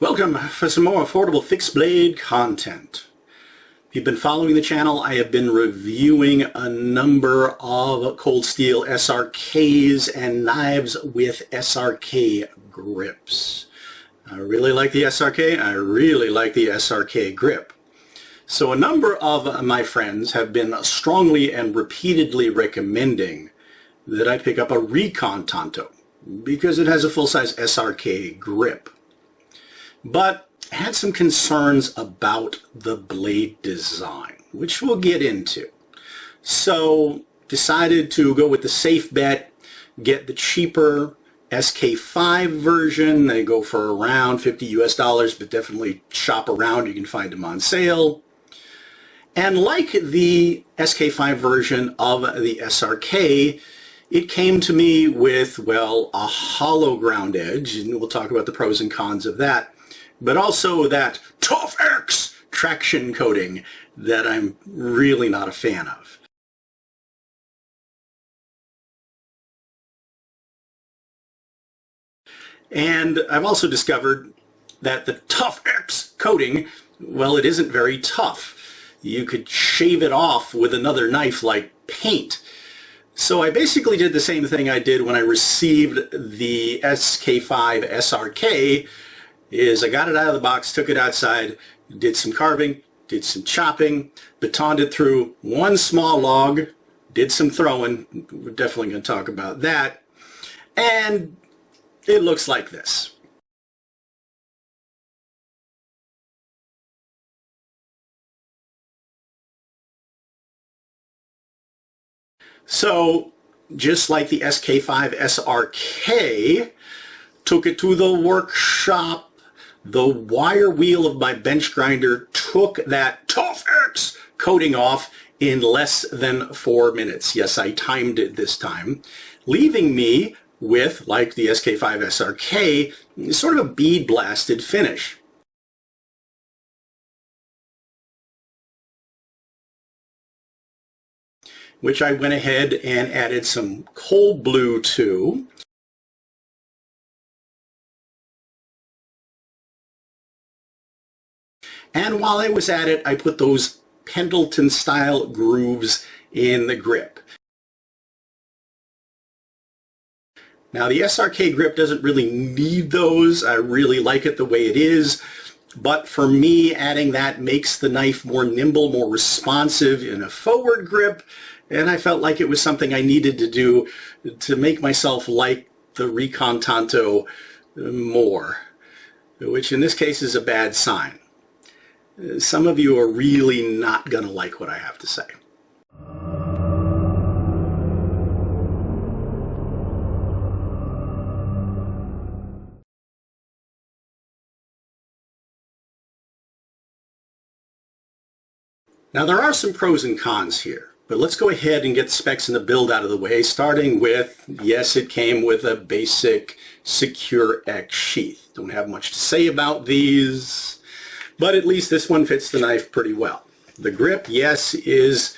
Welcome for some more affordable fixed blade content. If you've been following the channel, I have been reviewing a number of cold steel SRKs and knives with SRK grips. I really like the SRK, I really like the SRK grip. So a number of my friends have been strongly and repeatedly recommending that I pick up a Recon Tanto because it has a full-size SRK grip. But I had some concerns about the blade design, which we'll get into. So decided to go with the safe bet, get the cheaper SK-5 version. They go for around $50 US, but definitely shop around. You can find them on sale. And like the SK-5 version of the SRK, it came to me with, well, a hollow ground edge, and we'll talk about the pros and cons of that, but also that Tuff-X traction coating that I'm really not a fan of. And I've also discovered that the Tuff-X coating, well, it isn't very tough. You could shave it off with another knife like paint. So I basically did the same thing I did when I received the SK-5 SRK, is I got it out of the box, took it outside, did some carving, did some chopping, batoned it through one small log, did some throwing, we're definitely going to talk about that, and it looks like this. So, just like the SK-5 SRK, took it to the workshop. The wire wheel of my bench grinder took that Tuff-X coating off in less than 4 minutes. Yes, I timed it this time, leaving me with, like the SK-5 SRK, sort of a bead-blasted finish. Which I went ahead and added some cold blue to. And while I was at it, I put those Pendleton-style grooves in the grip. Now the SRK grip doesn't really need those. I really like it the way it is. But for me, adding that makes the knife more nimble, more responsive in a forward grip. And I felt like it was something I needed to do to make myself like the Recon Tanto more, which in this case is a bad sign. Some of you are really not going to like what I have to say. Now there are some pros and cons here, but let's go ahead and get the specs and the build out of the way, starting with, yes, it came with a basic Secure X sheath. Don't have much to say about these, but at least this one fits the knife pretty well. The grip, yes, is,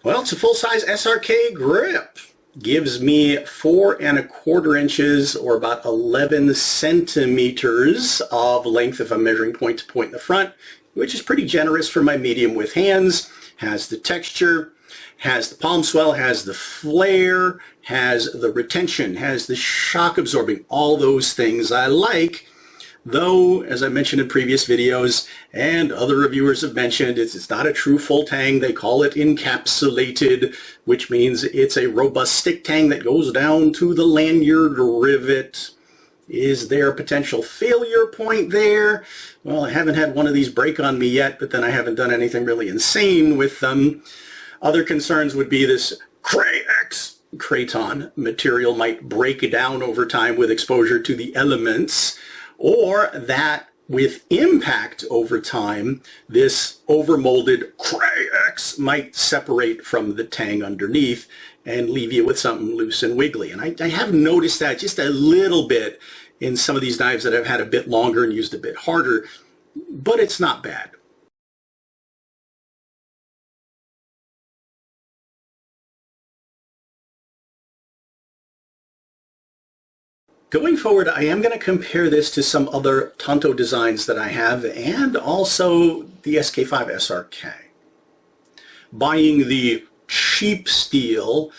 well, it's a full-size SRK grip. Gives me 4 1/4 inches or about 11 centimeters of length if I'm measuring point to point in the front, which is pretty generous for my medium width hands. Has the texture, has the palm swell, has the flare, has the retention, has the shock absorbing, all those things I like. Though, as I mentioned in previous videos, and other reviewers have mentioned, it's not a true full tang. They call it encapsulated, which means it's a robust stick tang that goes down to the lanyard rivet. Is there a potential failure point there? Well, I haven't had one of these break on me yet, but then I haven't done anything really insane with them. Other concerns would be this Cray-X Kraton material might break down over time with exposure to the elements, or that with impact over time, this overmolded Cray-X might separate from the tang underneath and leave you with something loose and wiggly. And I have noticed that just a little bit in some of these knives that I've had a bit longer and used a bit harder, but it's not bad. Going forward, I am going to compare this to some other Tanto designs that I have and also the SK-5 SRK. Buying the cheap steel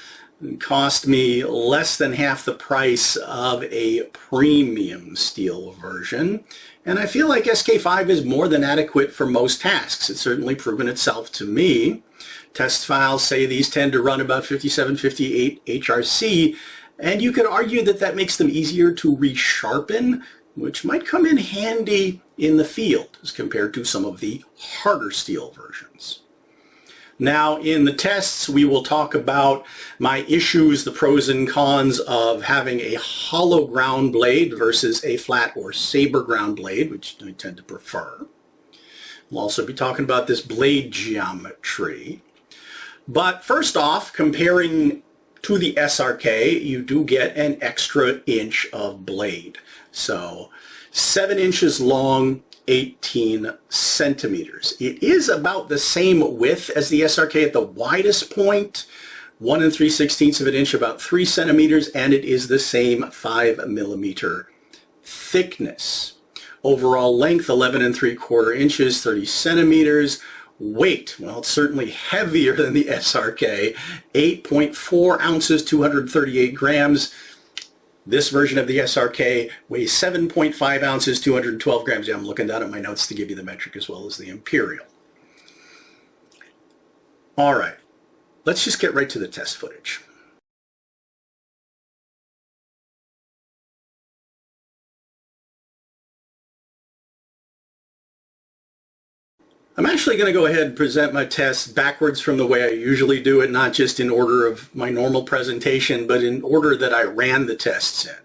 cost me less than half the price of a premium steel version, and I feel like SK-5 is more than adequate for most tasks. It's certainly proven itself to me. Test files say these tend to run about 57, 58 HRC, and you could argue that that makes them easier to resharpen, which might come in handy in the field as compared to some of the harder steel versions. Now, in the tests, we will talk about my issues, the pros and cons of having a hollow ground blade versus a flat or saber ground blade, which I tend to prefer. We'll also be talking about this blade geometry. But first off, comparing to the SRK, you do get an extra inch of blade. So 7 inches long, 18 centimeters. It is about the same width as the SRK at the widest point, 1 3/16 of an inch, about 3 centimeters, and it is the same 5 millimeter thickness. Overall length, 11 3/4 inches, 30 centimeters. Weight, well, it's certainly heavier than the SRK, 8.4 ounces, 238 grams. This version of the SRK weighs 7.5 ounces, 212 grams. Yeah, I'm looking down at my notes to give you the metric as well as the imperial. All right, let's just get right to the test footage. I'm actually going to go ahead and present my tests backwards from the way I usually do it, not just in order of my normal presentation, but in order that I ran the tests in.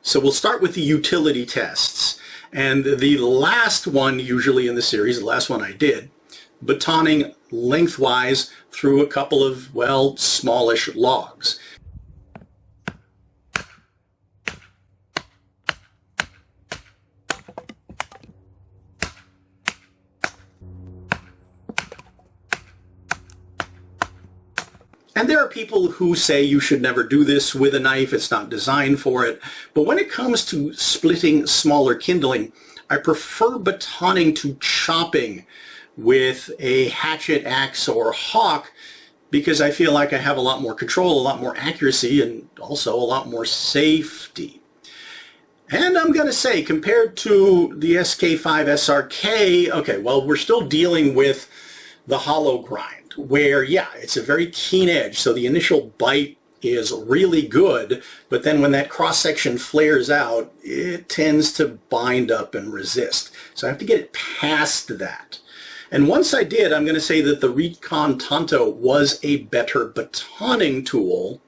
So we'll start with the utility tests. And the last one usually in the series, the last one I did, batoning lengthwise through a couple of, well, smallish logs. And there are people who say you should never do this with a knife, it's not designed for it. But when it comes to splitting smaller kindling, I prefer batoning to chopping with a hatchet, axe, or hawk because I feel like I have a lot more control, a lot more accuracy, and also a lot more safety. And I'm going to say, compared to the SK-5 SRK, okay, well, we're still dealing with the hollow grind, where, yeah, it's a very keen edge, so the initial bite is really good, but then when that cross-section flares out, it tends to bind up and resist. So I have to get it past that. And once I did, I'm going to say that the Recon Tanto was a better batoning tool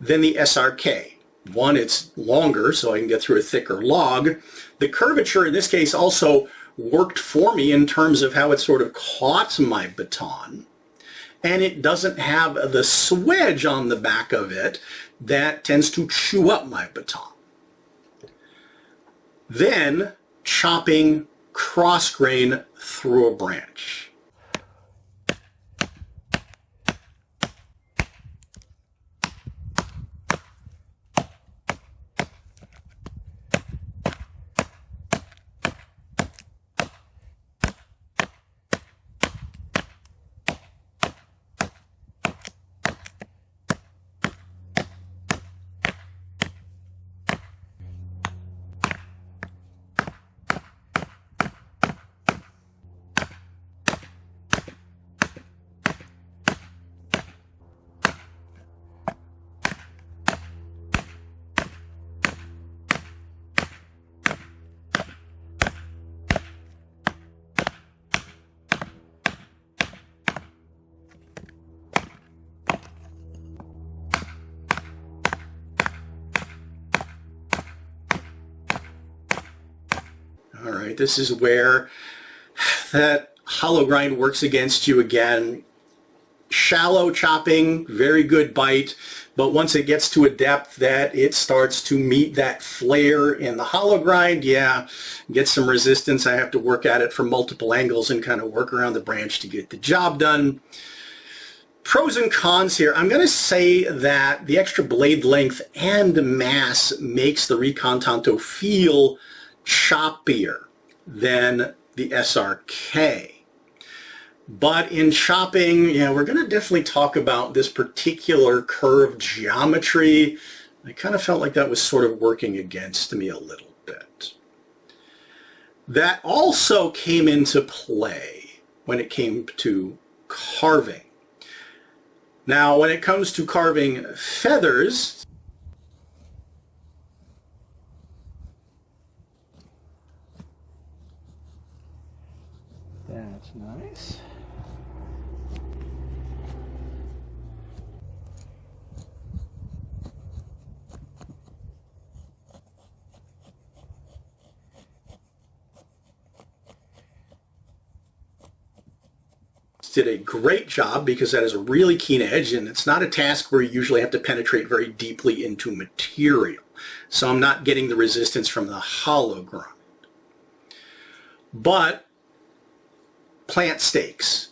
than the SRK. One, it's longer, so I can get through a thicker log. The curvature in this case also worked for me in terms of how it sort of caught my baton. And it doesn't have the swedge on the back of it that tends to chew up my baton. Then chopping cross grain through a branch. All right, this is where that hollow grind works against you again. Shallow chopping, very good bite, but once it gets to a depth that it starts to meet that flare in the hollow grind, yeah, get some resistance. I have to work at it from multiple angles and kind of work around the branch to get the job done. Pros and cons here. I'm going to say that the extra blade length and mass makes the Recon Tanto feel choppier than the SRK. But in chopping, we're going to definitely talk about this particular curve geometry. I kind of felt like that was sort of working against me a little bit. That also came into play when it came to carving. Now, when it comes to carving feathers, that's nice. did a great job because that is a really keen edge, and it's not a task where you usually have to penetrate very deeply into material. So I'm not getting the resistance from the hollow grind. But plant stakes.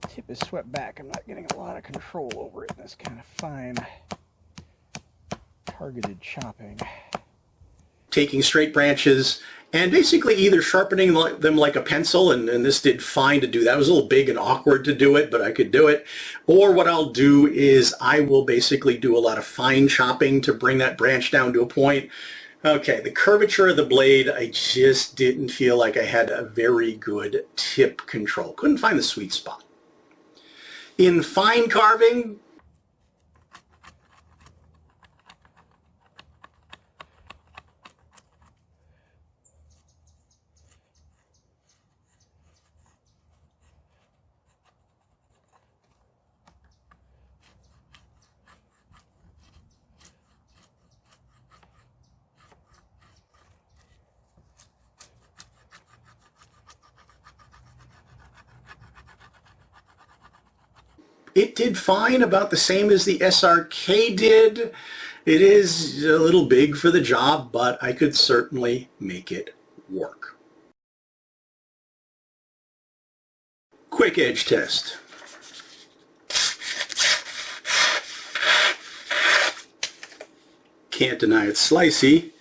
Tip is swept back. I'm not getting a lot of control over it in this kind of fine targeted chopping. Taking straight branches and basically either sharpening them like a pencil, and this did fine to do that. It was a little big and awkward to do it, but I could do it. Or what I'll do is I will basically do a lot of fine chopping to bring that branch down to a point. Okay, the curvature of the blade, I just didn't feel like I had a very good tip control. Couldn't find the sweet spot. In fine carving, it did fine, about the same as the SRK did. It is a little big for the job, but I could certainly make it work. Quick edge test. Can't deny it's slicey,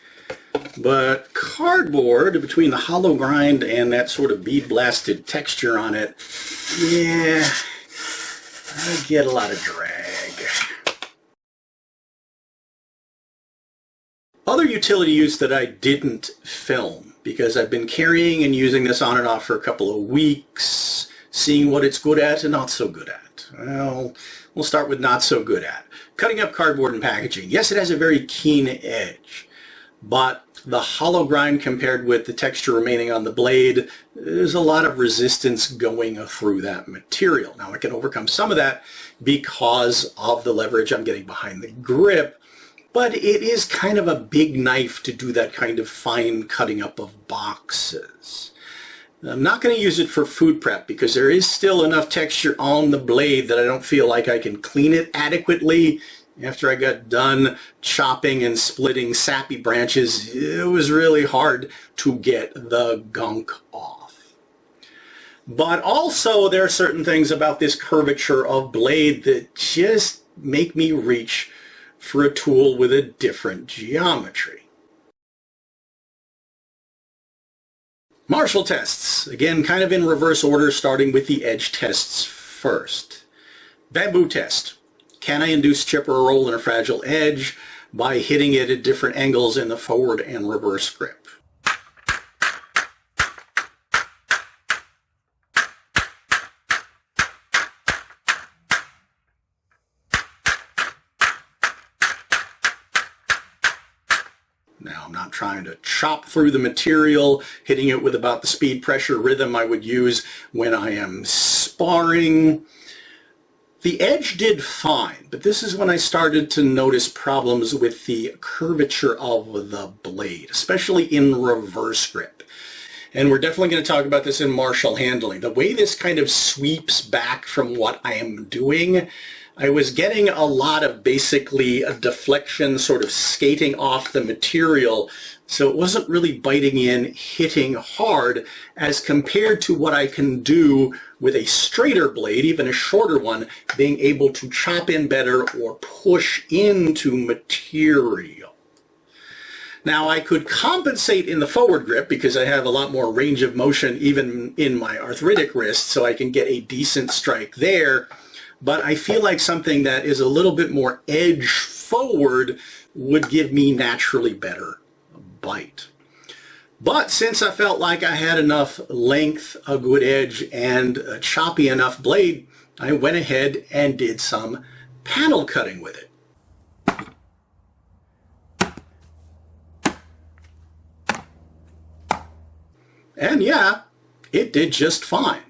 but cardboard between the hollow grind and that sort of bead blasted texture on it, yeah, I get a lot of drag. Other utility use that I didn't film because I've been carrying and using this on and off for a couple of weeks, seeing what it's good at and not so good at. Well, we'll start with not so good at. Cutting up cardboard and packaging. Yes, it has a very keen edge, but the hollow grind compared with the texture remaining on the blade, there's a lot of resistance going through that material. Now I can overcome some of that because of the leverage I'm getting behind the grip, but it is kind of a big knife to do that kind of fine cutting up of boxes. I'm not going to use it for food prep because there is still enough texture on the blade that I don't feel like I can clean it adequately. After I got done chopping and splitting sappy branches, it was really hard to get the gunk off. But also there are certain things about this curvature of blade that just make me reach for a tool with a different geometry. Marshall tests, again kind of in reverse order, starting with the edge tests first. Bamboo test. Can I induce chip or roll in a fragile edge by hitting it at different angles in the forward and reverse grip? Now, I'm not trying to chop through the material, hitting it with about the speed, pressure, rhythm I would use when I am sparring. The edge did fine, but this is when I started to notice problems with the curvature of the blade, especially in reverse grip. And we're definitely going to talk about this in martial handling. The way this kind of sweeps back from what I am doing, I was getting a lot of basically a deflection, sort of skating off the material, so it wasn't really biting in, hitting hard, as compared to what I can do with a straighter blade, even a shorter one, being able to chop in better or push into material. Now, I could compensate in the forward grip because I have a lot more range of motion even in my arthritic wrist, so I can get a decent strike there. But I feel like something that is a little bit more edge forward would give me naturally better bite. But since I felt like I had enough length, a good edge, and a choppy enough blade, I went ahead and did some panel cutting with it. And yeah, it did just fine.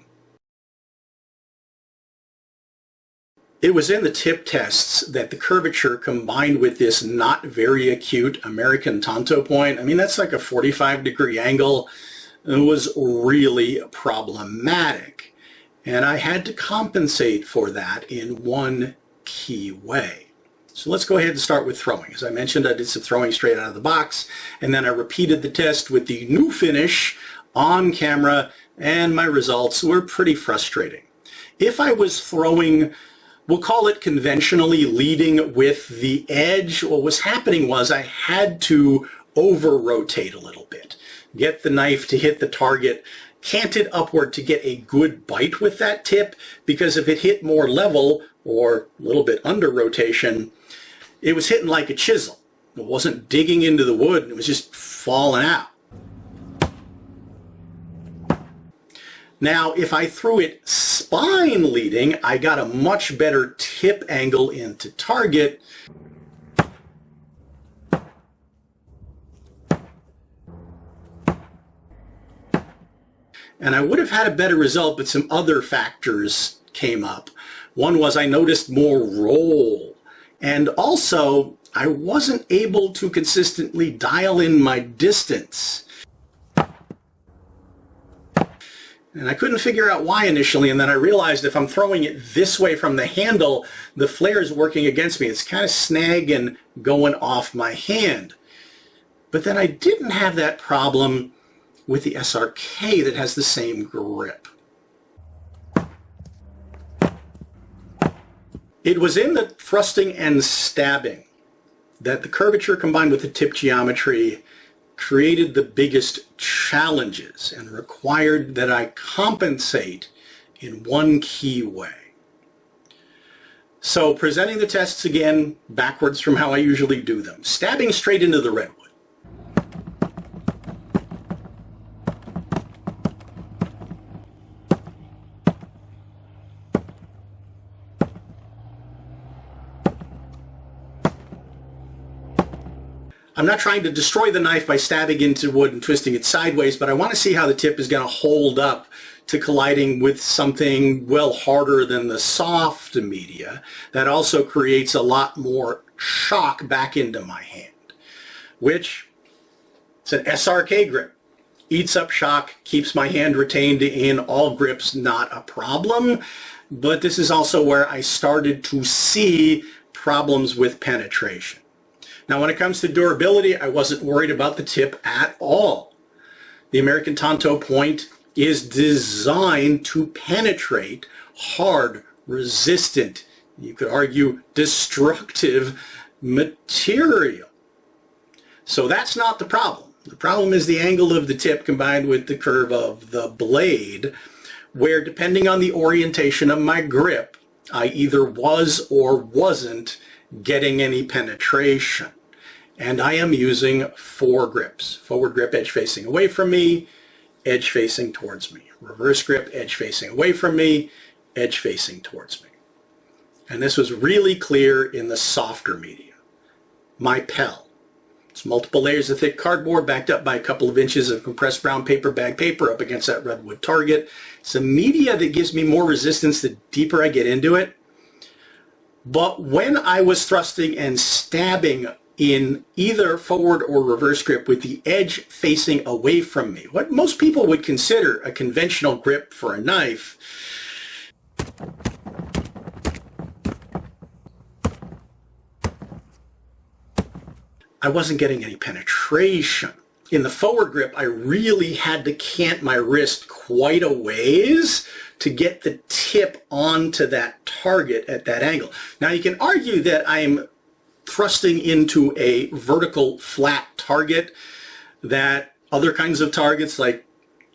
It was in the tip tests that the curvature combined with this not very acute American Tanto point, I mean that's like a 45-degree angle, it was really problematic. And I had to compensate for that in one key way. So let's go ahead and start with throwing. As I mentioned, I did some throwing straight out of the box, and then I repeated the test with the new finish on camera, and my results were pretty frustrating. If I was throwing, we'll call it conventionally, leading with the edge, what was happening was I had to over-rotate a little bit. Get the knife to hit the target, cant it upward to get a good bite with that tip, because if it hit more level, or a little bit under rotation, it was hitting like a chisel. It wasn't digging into the wood, it was just falling out. Now, if I threw it spine leading, I got a much better tip angle into target. And I would have had a better result, but some other factors came up. One was I noticed more roll. And also, I wasn't able to consistently dial in my distance. And I couldn't figure out why initially, and then I realized if I'm throwing it this way from the handle, the flare is working against me. It's kind of snagging going off my hand. But then I didn't have that problem with the SRK that has the same grip. It was in the thrusting and stabbing that the curvature combined with the tip geometry created the biggest challenges and required that I compensate in one key way. So presenting the tests again backwards from how I usually do them. Stabbing straight into the redwood. I'm not trying to destroy the knife by stabbing into wood and twisting it sideways, but I want to see how the tip is going to hold up to colliding with something well harder than the soft media that also creates a lot more shock back into my hand, which it's an SRK grip. Eats up shock, keeps my hand retained in all grips, not a problem, but this is also where I started to see problems with penetration. Now, when it comes to durability, I wasn't worried about the tip at all. The American Tanto point is designed to penetrate hard, resistant, you could argue destructive material. So that's not the problem. The problem is the angle of the tip combined with the curve of the blade, where depending on the orientation of my grip, I either was or wasn't getting any penetration. And I am using 4 grips. Forward grip, edge facing away from me, edge facing towards me. Reverse grip, edge facing away from me, edge facing towards me. And this was really clear in the softer media. My Pell. It's multiple layers of thick cardboard backed up by a couple of inches of compressed brown paper bag paper up against that redwood target. It's a media that gives me more resistance the deeper I get into it. But when I was thrusting and stabbing in either forward or reverse grip with the edge facing away from me, what most people would consider a conventional grip for a knife, I wasn't getting any penetration. In the forward grip, I really had to cant my wrist quite a ways to get the tip onto that target at that angle. Now you can argue that I'm thrusting into a vertical flat target, that other kinds of targets like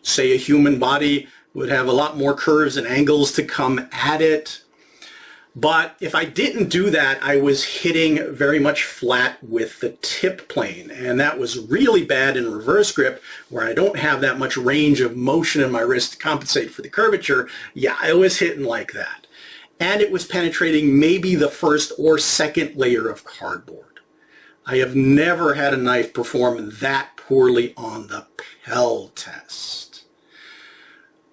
say a human body would have a lot more curves and angles to come at it. But if I didn't do that, I was hitting very much flat with the tip plane, and that was really bad in reverse grip where I don't have that much range of motion in my wrist to compensate for the curvature. Yeah, I was hitting like that. And it was penetrating maybe the first or second layer of cardboard. I have never had a knife perform that poorly on the Pell test.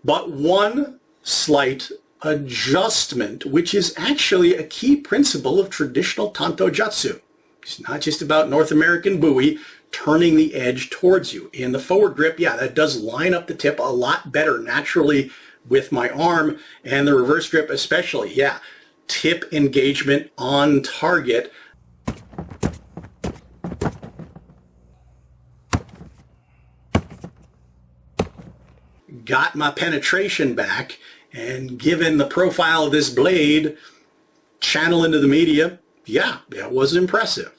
But one slight adjustment, which is actually a key principle of traditional Tanto Jutsu. It's not just about North American buoy turning the edge towards you. In the forward grip, yeah, that does line up the tip a lot better naturally with my arm, and the reverse grip especially, yeah, tip engagement on target. Got my penetration back, and given the profile of this blade, channel into the media, yeah, that was impressive.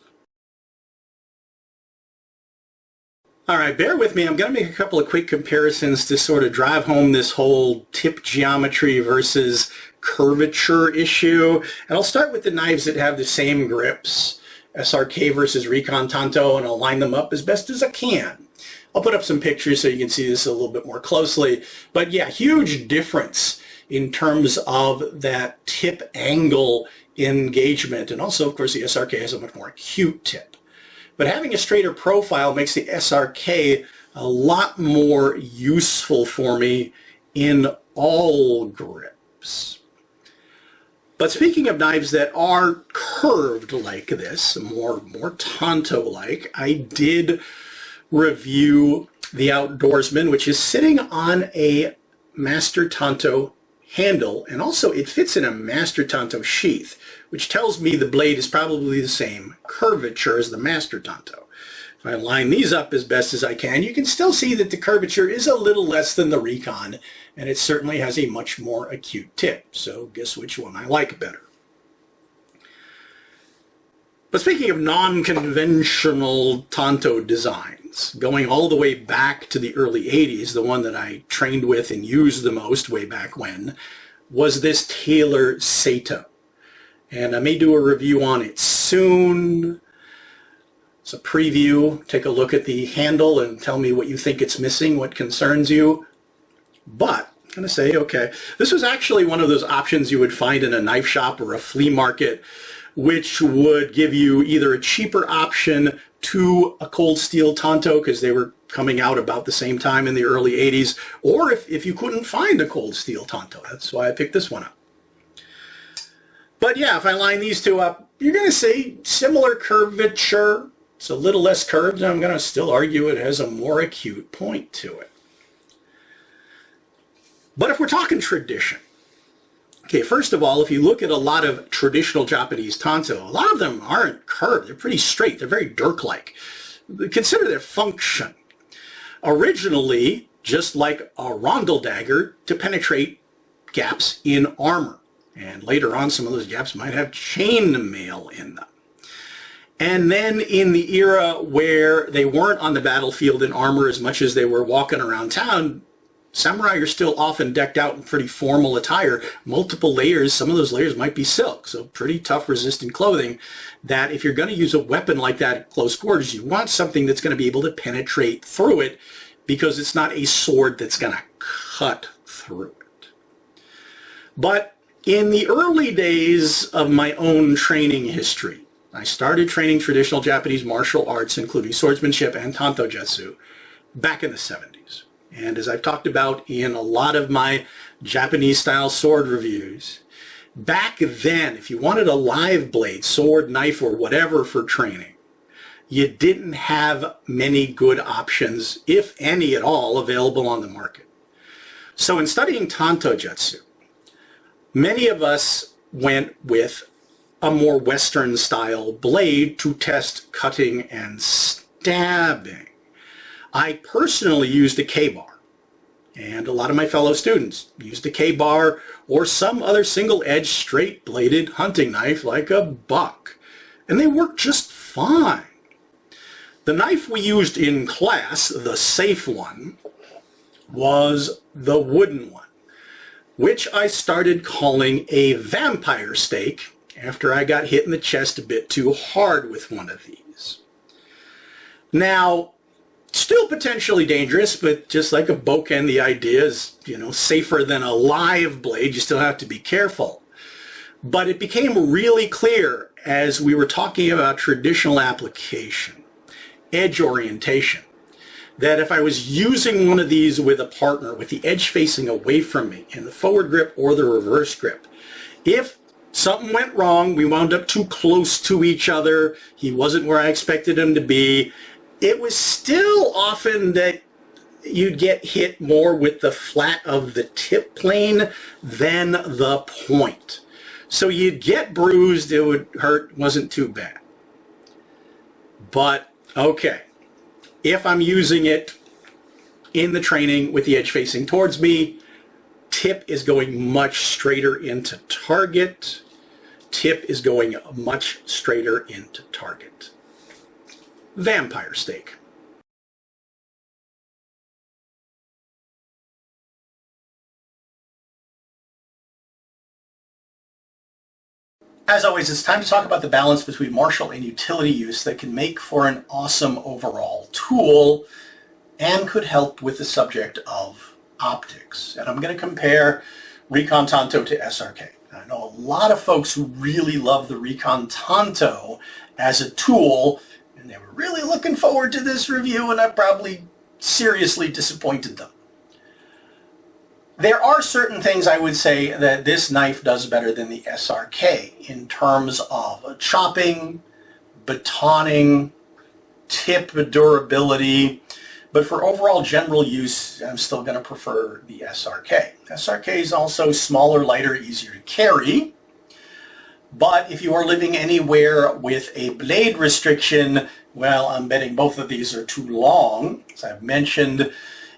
All right, bear with me. I'm going to make a couple of quick comparisons to sort of drive home this whole tip geometry versus curvature issue. And I'll start with the knives that have the same grips, SRK versus Recon Tanto, and I'll line them up as best as I can. I'll put up some pictures so you can see this a little bit more closely. But yeah, huge difference in terms of that tip angle engagement. And also, of course, the SRK has a much more acute tip. But having a straighter profile makes the SRK a lot more useful for me in all grips. But speaking of knives that are curved like this, more Tanto-like, I did review the Outdoorsman, which is sitting on a Master Tanto handle, and also it fits in a Master Tanto sheath, which tells me the blade is probably the same curvature as the Master Tanto. If I line these up as best as I can, you can still see that the curvature is a little less than the Recon, and it certainly has a much more acute tip. So guess which one I like better. But speaking of non-conventional Tanto designs, going all the way back to the early 80s, the one that I trained with and used the most way back when, was this Taylor Sato. And I may do a review on it soon. It's a preview. Take a look at the handle and tell me what you think it's missing, what concerns you. But I'm going to say, okay, this was actually one of those options you would find in a knife shop or a flea market, which would give you either a cheaper option to a cold steel Tanto, because they were coming out about the same time in the early 80s, or if you couldn't find a cold steel Tanto. That's why I picked this one up. But yeah, if I line these two up, you're going to see similar curvature. It's a little less curved, and I'm going to still argue it has a more acute point to it. But if we're talking tradition, okay, first of all, if you look at a lot of traditional Japanese Tanto, a lot of them aren't curved. They're pretty straight. They're very dirk-like. Consider their function. Originally, just like a rondel dagger, to penetrate gaps in armor. And later on, some of those gaps might have chain mail in them. And then in the era where they weren't on the battlefield in armor as much as they were walking around town, samurai are still often decked out in pretty formal attire, multiple layers. Some of those layers might be silk, so pretty tough resistant clothing, that if you're going to use a weapon like that at close quarters, you want something that's going to be able to penetrate through it, because it's not a sword that's going to cut through it. But in the early days of my own training history, I started training traditional Japanese martial arts, including swordsmanship and Tanto Jutsu, back in the 70s. And as I've talked about in a lot of my Japanese-style sword reviews, Back then, if you wanted a live blade, sword, knife, or whatever for training, you didn't have many good options, if any at all, available on the market. So in studying Tanto Jutsu, many of us went with a more Western style blade to test cutting and stabbing. I personally used a K-bar. And a lot of my fellow students used a K-bar or some other single-edged straight-bladed hunting knife like a buck. And they worked just fine. The knife we used in class, the safe one, was the wooden one, which I started calling a vampire stake after I got hit in the chest a bit too hard with one of these. Now, still potentially dangerous, but just like a bokken, the idea is, safer than a live blade. You still have to be careful. But it became really clear as we were talking about traditional application, edge orientation, that if I was using one of these with a partner with the edge facing away from me in the forward grip or the reverse grip, if something went wrong, we wound up too close to each other, he wasn't where I expected him to be, it was still often that you'd get hit more with the flat of the tip plane than the point. So you'd get bruised, it would hurt, wasn't too bad. But, okay, if I'm using it in the training with the edge facing towards me, tip is going much straighter into target. Tip is going much straighter into target. Vampire stake. As always, it's time to talk about the balance between martial and utility use that can make for an awesome overall tool and could help with the subject of optics. And I'm going to compare Recon Tanto to SRK. I know a lot of folks who really love the Recon Tanto as a tool, and they were really looking forward to this review, and I probably seriously disappointed them. There are certain things I would say that this knife does better than the SRK in terms of chopping, batoning, tip durability, but for overall general use, I'm still going to prefer the SRK. SRK is also smaller, lighter, easier to carry. But if you are living anywhere with a blade restriction, well, I'm betting both of these are too long. As I've mentioned,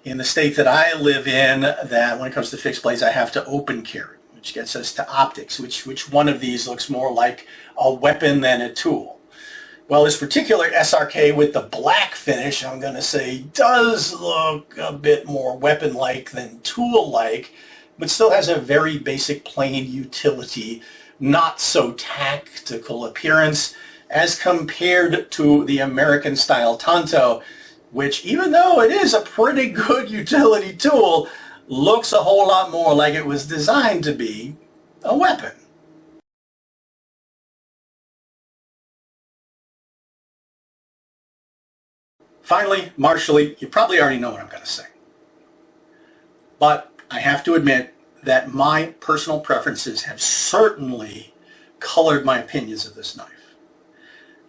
in the state that I live in, that when it comes to fixed blades, I have to open carry, which gets us to optics. Which one of these looks more like a weapon than a tool? Well, this particular SRK with the black finish, I'm going to say, does look a bit more weapon-like than tool-like, but still has a very basic plain utility, not so tactical appearance as compared to the American-style Tanto, which, even though it is a pretty good utility tool, looks a whole lot more like it was designed to be a weapon. Finally, martially, you probably already know what I'm going to say. But I have to admit that my personal preferences have certainly colored my opinions of this knife.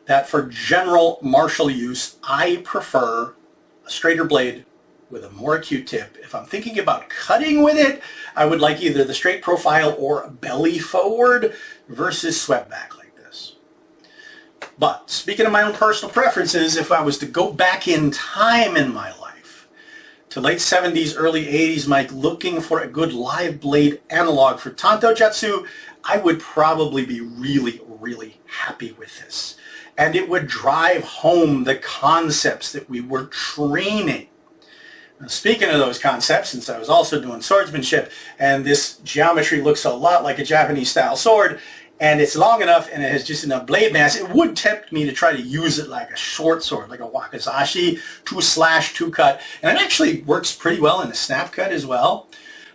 That for general martial use, I prefer a straighter blade with a more acute tip. If I'm thinking about cutting with it, I would like either the straight profile or belly forward versus swept back like this. But speaking of my own personal preferences, if I was to go back in time in my life, to late 70s, early 80s, Mike, looking for a good live blade analog for Tanto Jutsu, I would probably be really, really happy with this. And it would drive home the concepts that we were training. Now, speaking of those concepts, since I was also doing swordsmanship, and this geometry looks a lot like a Japanese-style sword, and it's long enough and it has just enough blade mass, it would tempt me to try to use it like a short sword, like a wakizashi, to slash, to cut. And it actually works pretty well in a snap cut as well.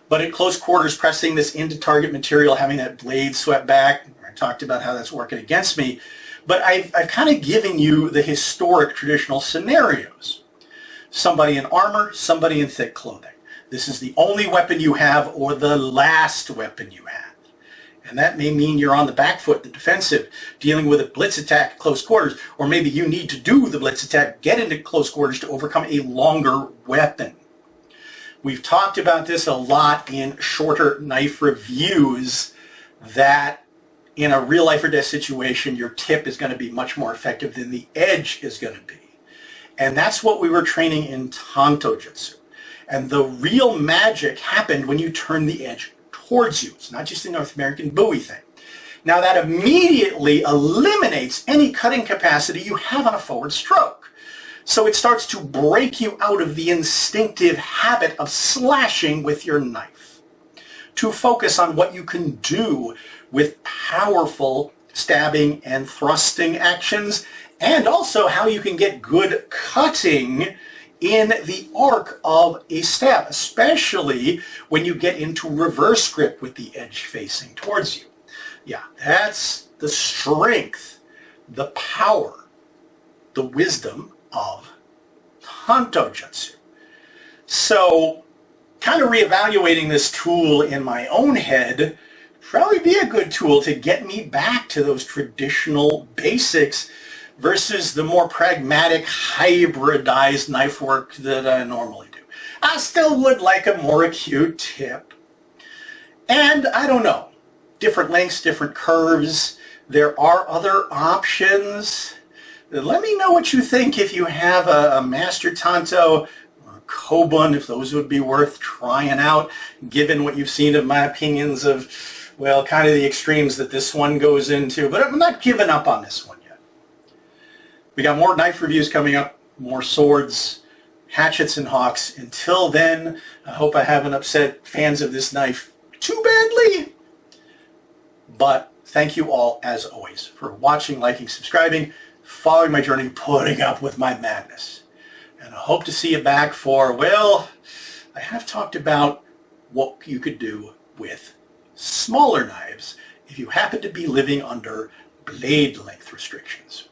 But at close quarters, pressing this into target material, having that blade swept back, I talked about how that's working against me. But I've kind of given you the historic traditional scenarios. Somebody in armor, somebody in thick clothing. This is the only weapon you have or the last weapon you have. And that may mean you're on the back foot, the defensive, dealing with a blitz attack at close quarters, or maybe you need to do the blitz attack, get into close quarters to overcome a longer weapon. We've talked about this a lot in shorter knife reviews, that in a real life or death situation, your tip is going to be much more effective than the edge is going to be. And that's what we were training in Tanto Jutsu. And the real magic happened when you turn the edge towards you. It's not just a North American Bowie thing. Now that immediately eliminates any cutting capacity you have on a forward stroke. So it starts to break you out of the instinctive habit of slashing with your knife, to focus on what you can do with powerful stabbing and thrusting actions, and also how you can get good cutting in the arc of a stab, especially when you get into reverse grip with the edge facing towards you. Yeah, that's the strength, the power, the wisdom of Tanto Jutsu. So, kind of reevaluating this tool in my own head probably be a good tool to get me back to those traditional basics versus the more pragmatic, hybridized knife work that I normally do. I still would like a more acute tip. And I don't know, different lengths, different curves. There are other options. Let me know what you think if you have a Master Tanto, or a Kobun, if those would be worth trying out, given what you've seen of my opinions of, well, kind of the extremes that this one goes into. But I'm not giving up on this one yet. We got more knife reviews coming up, more swords, hatchets, and hawks. Until then, I hope I haven't upset fans of this knife too badly. But thank you all, as always, for watching, liking, subscribing, following my journey, putting up with my madness. And I hope to see you back for, well, I have talked about what you could do with smaller knives if you happen to be living under blade length restrictions.